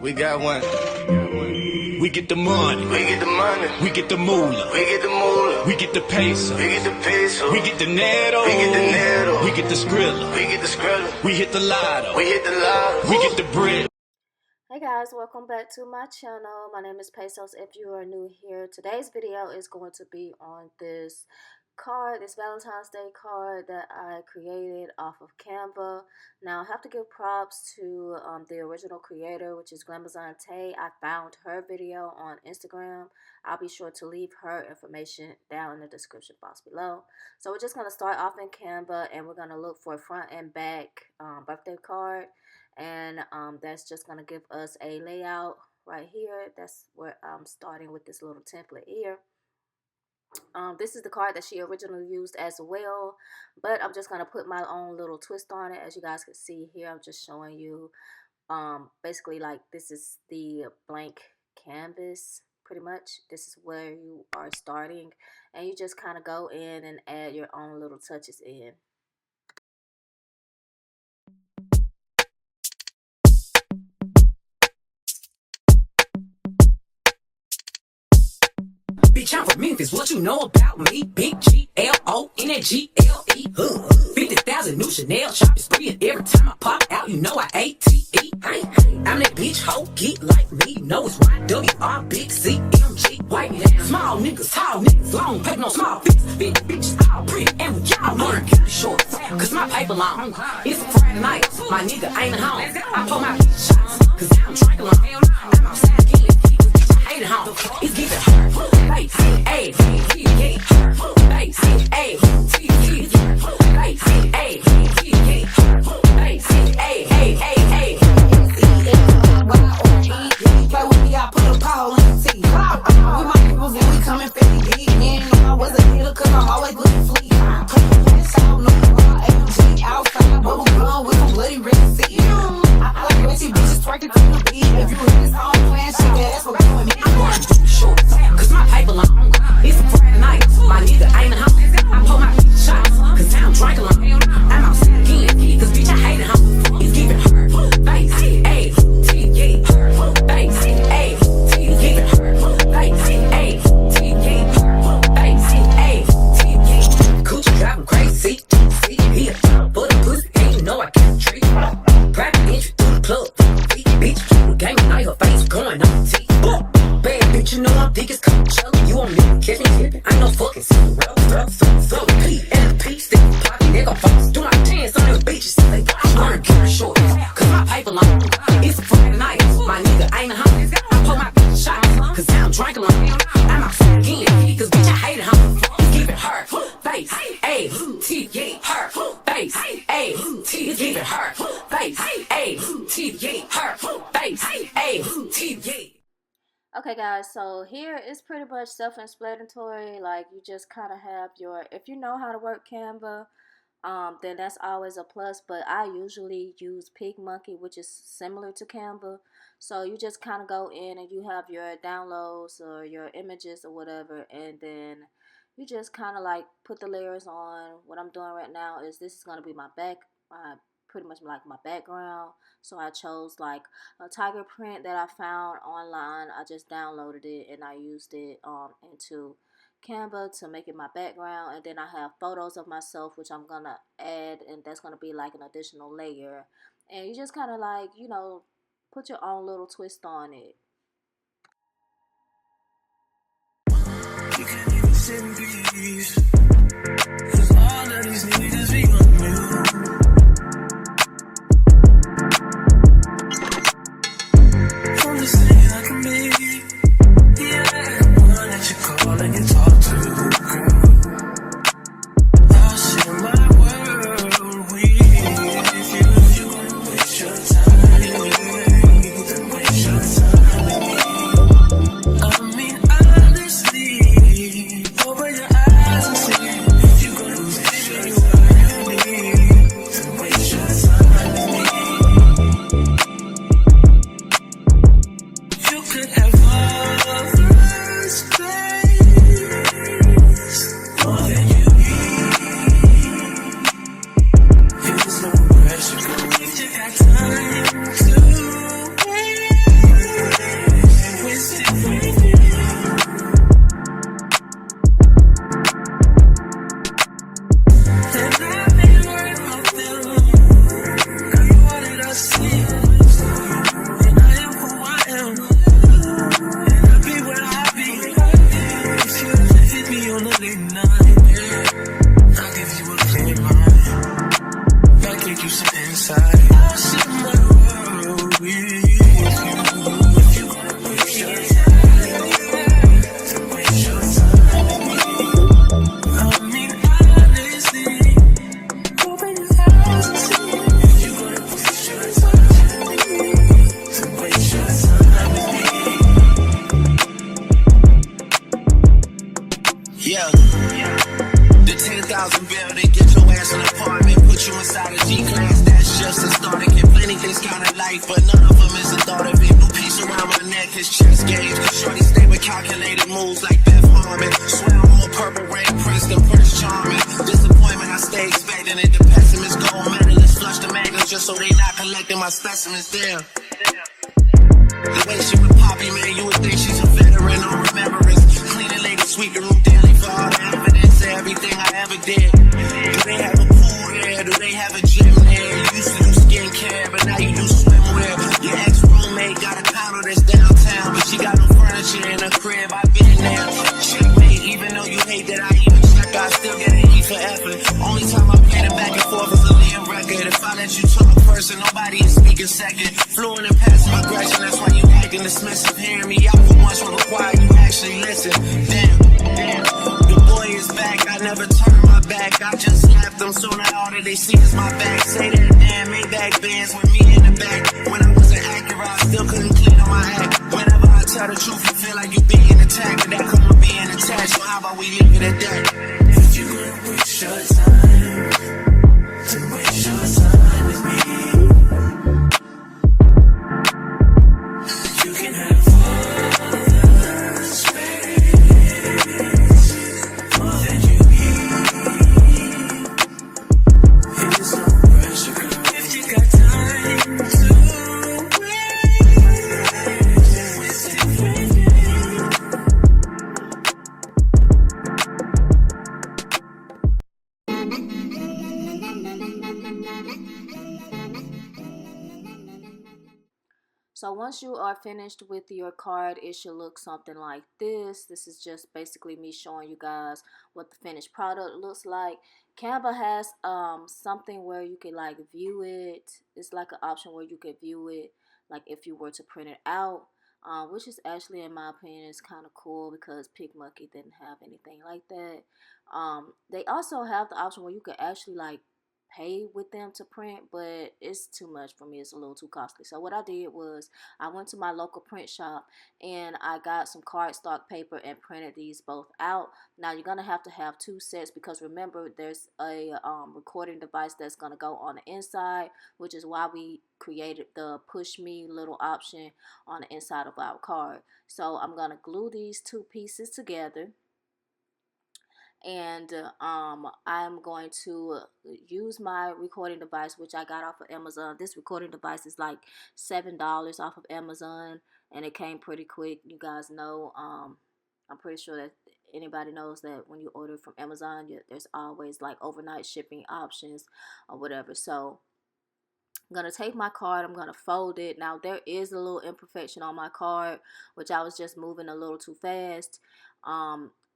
We got one. We get the money. We get the money. We get the moolah. We get the moolah. We get the peso. We get the peso. We get the netto. We get the netto. We get the skrilla. We get the skrilla. We hit the lotto. We hit the lotto. We get the bread. Hey guys, welcome back to my channel. My name is Pesos. If you are new here, today's video is going to be on this card, this Valentine's Day card that I created off of Canva. Now I have to give props to the original creator, which is Glamazon Tay. I found her video on Instagram. I'll be sure to leave her information down in the description box below. So we're just going to start off in Canva and we're going to look for a front and back birthday card. And that's just going to give us a layout right here. That's where I'm starting with this little template here. This is the card that she originally used as well, but I'm just going to put my own little twist on it. As you guys can see here, I'm just showing you basically like this is the blank canvas pretty much. This is where you are starting, and you just kind of go in and add your own little touches in. Bitch, I'm from Memphis, what you know about me? Big G-L-O-N-G-L-E 50,000 new Chanel shopping spree, and every time I pop out, you know I A-T-E. I'm that bitch, hoe, get like me. Know it's Y-W-R, big C-M-G. Wipe me down, small niggas, tall niggas, long paper, no small fix. Big bitches, all pretty, and we y'all know I keep it short. Cause my paper long, it's a Friday night, my nigga ain't at home. I pull my bitch shots, cause I'm drinking long. I'm outside killing, bitch, I hate it home. It's giving her. Bass, ayy, T-T, bass, ayy, T-T, bass, ayy, T-T, bass, ayy, ayy. Play with me, I put a pole in the teeth. With my peoples and we coming 50 deep. And you know I was a hitter cause I'm always looking fleet. Out, no AMG outside, bubble gum with some bloody red seat. I like ratchet bitches twerking to the beat. If you in this home plan, shit, that's what you and me. Short, cause my paper long. It's a Friday night, my nigga ain't at home. I pull my bitch shots, cause I'm drinking long. I'm outside again, cause bitch I hate it home. It's giving her bass, ayy, T-T, bass, ayy, T-T, bass, ayy, T-T, bass, ayy, T-T. Coochie driving crazy, see, he a top for the pussy, and you know I can't treat. Private entry through the club, bitch, game night, her face going on T. Bad bitch, you know I'm thick as Coachella. You want me to catch me tipping? I ain't no fucking Cinderella. So the P and the P stick pocket, nigga folks do my dance on those beaches. They learn carry short, cause my paper long. It's a Friday night, my nigga ain't at home. I pull my bitch shots, cause I'm drinking long. I'm outside again, cause bitch I hate it home. Give it her face, ayy, T, her face, ayy, T, give it her face, ayy, T, her face, ayy, T. Okay guys, so here is pretty much self-explanatory. Like you just kind of have your, if you know how to work Canva, then that's always a plus. But I usually use PicMonkey, which is similar to Canva. So you just kind of go in and you have your downloads or your images or whatever, and then you just kind of like put the layers on. What I'm doing right now is this is going to be my back, pretty much like my background. So I chose like a tiger print that I found online. I just downloaded it and I used it into Canva to make it my background. And then I have photos of myself, which I'm gonna add, and that's gonna be like an additional layer. And you just kind of like, you know, put your own little twist on it. You can't even sit in peace, 'cause all of these niggas be on you. Open your eyes and see if you're gonna miss your time. neck is chess games. Shorty stay with calculated moves like Beth Harmon. Swear I'm more purple rain Prince than Prince Charming. Disappointment, I stay expecting it. The pessimists gold medalists flush the magnets just so they not collecting my specimens. Damn. The way she with Poppy, man, you would think she's a veteran on remembrance. Cleaning lady, sweep the room daily for all the evidence of everything I ever did. Do they have a pool there? Do they have a gym there? You used to do skincare, but now you do swimwear. Your ex-roommate got a condo that's downtown, but she got no furniture in her crib. I've been there. Checkmate, even though you hate that I even check, I still get an E for effort. Only time I play it back and forth is a Liam record. If I let you talk first and nobody is speaking second, fluent in passive aggression, that's why you acting dismissive. Hearing me out for once will require you actually listen. Damn, the boy is back, I never turn my back, I just left them, so now all that they see is my back. Say that damn Maybach bands with me in the back. When I wasn't accurate, I still couldn't clean on my act. Whenever I tell the truth, you feel like you being attacked, but that come with being attached, so how about we leave it at that? If you gonna waste your time, to waste your time with me, you can have all the space, more than you need. There's no pressure, girl, if you got time to waste it with me. So once you are finished with your card, it should look something like this. This is just basically me showing you guys what the finished product looks like. Canva has something where you can like view it. It's like an option where you could view it like if you were to print it out, which is actually, in my opinion, is kind of cool because PicMonkey didn't have anything like that. They also have the option where you could actually like pay with them to print, but it's too much for me. It's a little too costly. So what I did was I went to my local print shop and I got some cardstock paper and printed these both out. Now you're gonna have to have two sets because remember there's a recording device that's gonna go on the inside, which is why we created the push me little option on the inside of our card. So I'm gonna glue these two pieces together. And I'm going to use my recording device, which I got off of Amazon. This recording device is like $7 off of Amazon, and it came pretty quick. You guys know, I'm pretty sure that anybody knows that when you order from Amazon, there's always like overnight shipping options or whatever. So I'm going to take my card, I'm going to fold it. Now there is a little imperfection on my card, which I was just moving a little too fast.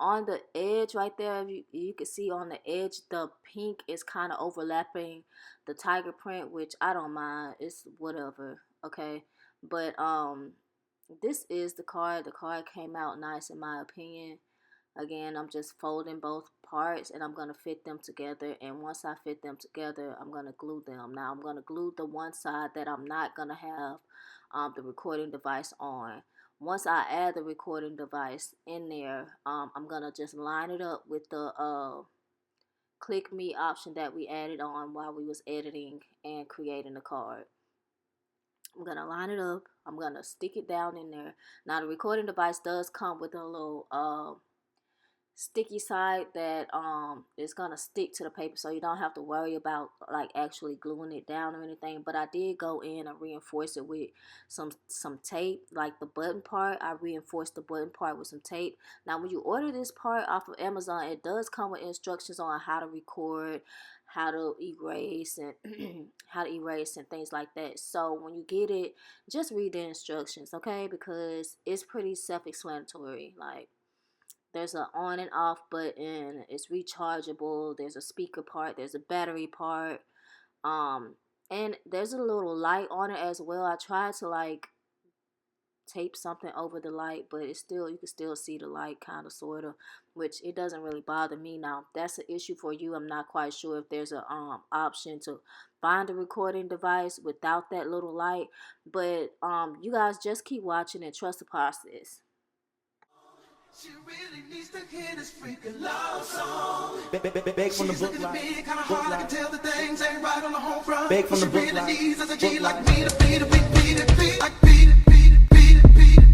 On the edge right there, you can see on the edge, the pink is kind of overlapping the tiger print, which I don't mind. It's whatever, okay? But this is the card. The card came out nice in my opinion. Again, I'm just folding both parts and I'm going to fit them together. And once I fit them together, I'm going to glue them. Now I'm going to glue the one side that I'm not going to have the recording device on. Once I add the recording device in there, I'm going to just line it up with the click me option that we added on while we was editing and creating the card. I'm going to line it up. I'm going to stick it down in there. Now the recording device does come with a little sticky side that is gonna stick to the paper, so you don't have to worry about like actually gluing it down or anything. But I did go in and reinforce it with some tape, like the button part. I reinforced the button part with some tape. Now when you order this part off of Amazon, it does come with instructions on how to record, how to erase, and how to erase and things like that. So when you get it, just read the instructions, okay? Because it's pretty self-explanatory. Like, there's an on and off button. It's rechargeable. There's a speaker part. There's a battery part. And there's a little light on it as well. I tried to like tape something over the light, but it's still, you can still see the light kind of sort of, which it doesn't really bother me. Now if that's an issue for you, I'm not quite sure if there's a option to find a recording device without that little light. But you guys just keep watching and trust the process. She really needs to hear this freaking love song. Beg from the book like, kinda hard, I can tell the things ain't right on the home front. Beg from the book really like, needs as a G book like like. me to beat it, like beat it, beat it, beat it, beat it, beat it.